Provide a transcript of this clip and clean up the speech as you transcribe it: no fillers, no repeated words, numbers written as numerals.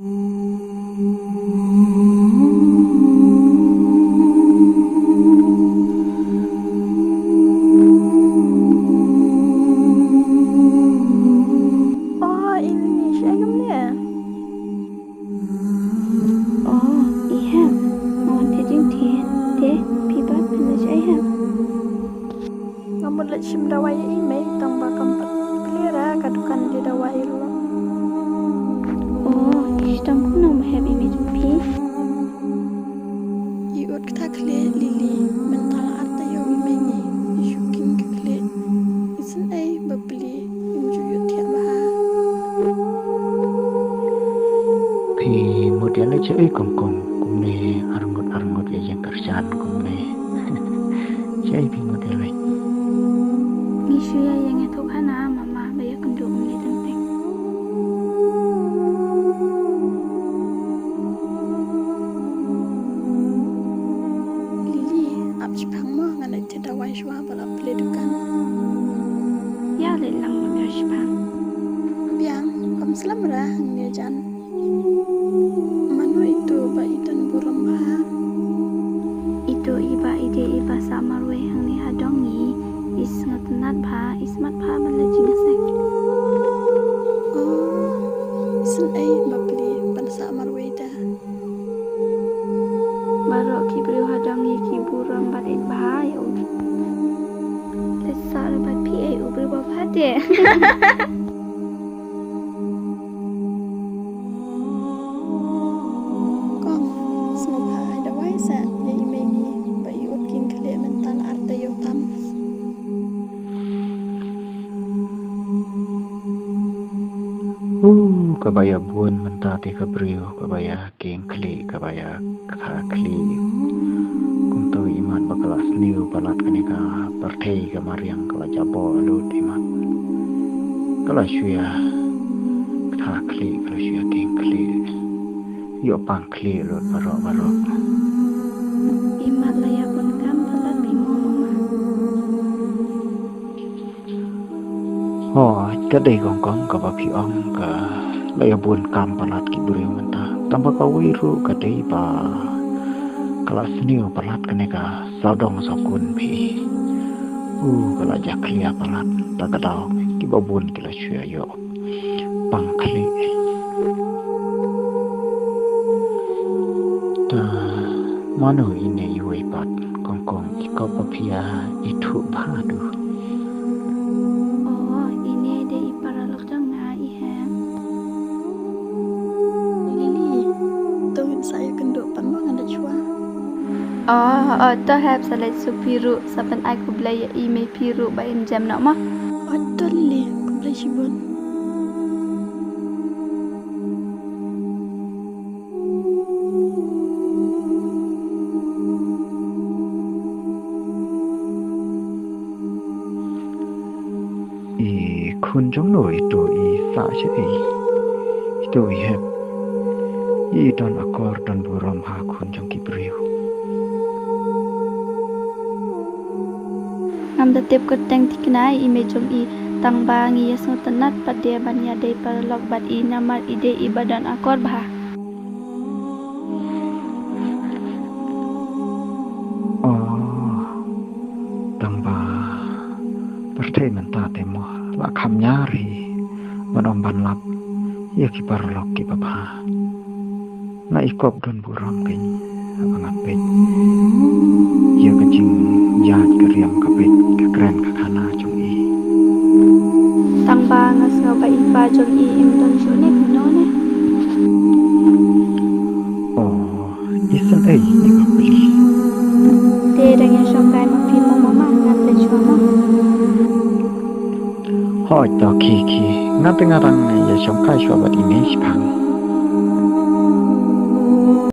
Oh, ini siya gamle. Oh, iya. Nawan tejing tien. Te, pibat pila jaya. Namun let shim dawai email tang bakam pat clear kadukan di dawai lo. Oh, ishtam kuno mahab imi jumpi. Iut kita kle lili mental arta yo email ni. Yuking kle. Isin ay babli imjuyut ya maha. Thì model ấy chơi cùng này arngot ya yang kerjaan cùng này chơi thì model ấy Ngishu ya yang itu kana mama baya kundu umli tenteng. Lili ap chipang mo nganai te dawai shwa bala ple dukan. Ya le lang mamya shpang. Biang kam selam ra hang jan. Manu itu ba itan buram maha. Itu iba ide iba samarwe hang ni hadongi. Is ngatenat pha ismat pha man le jingasek. Oh, isin ay babli pansa marweda. Baro kibru hadongi kiburam bat it bahaya ud. Lesar bat pi ai ubru ba phate. Kong semua hai dawai sa ya imegi ba iut king kle mental arta yo tam. kabaya buan mentah te kabrio kabaya keng kli kabaya kha kli kunto iman bakalas niu palat kaneka parthei kamariang kala jabo alut iman kala shuya kha kli kala shuya keng kli yo pang kli alut baro Imat laya pun kam pelat bimo mama. cái đây còn có bà phi ông cả lại buồn cam palat ki beri mentah tanpa kawiru cái đây bà kelas new palat keneka saudong sokun pi kalau jaklia palat tak kadau ki babun kila syua yo pangkli ta manu ini yui pat kongkong iko papia itu padu Oh, ini de iparalok jang na ihem. Lili, tuhin saya kenduk pan mo nganda chua. Oh, to have salet supiru saban ai ku blaya email piru ba in jam nak mah. Odo Lili, kumplay sibon. kun jong no itu sa che itu hep don akor don buram ha kun jong ki brio Ngam da tip ko teng tiknai email jong i tang ba ngi yasno tanat padia banya de paralok bat i namar ide ibadan akor bah. tamba pertai menta temo la kham nyari manom ban lap ya ki parlok ki papa na ikop don buram kin abang apet ya kecing ya keriam kapet keren kakana jong i Tang ba ngas ngau ba ipa jong i im don shune kuno ne. isan ni kapli De dengan shokai ma pi mo mama ngam da chua mo. hoi to ki ngat ngarang ya shong kai shwa bat image pang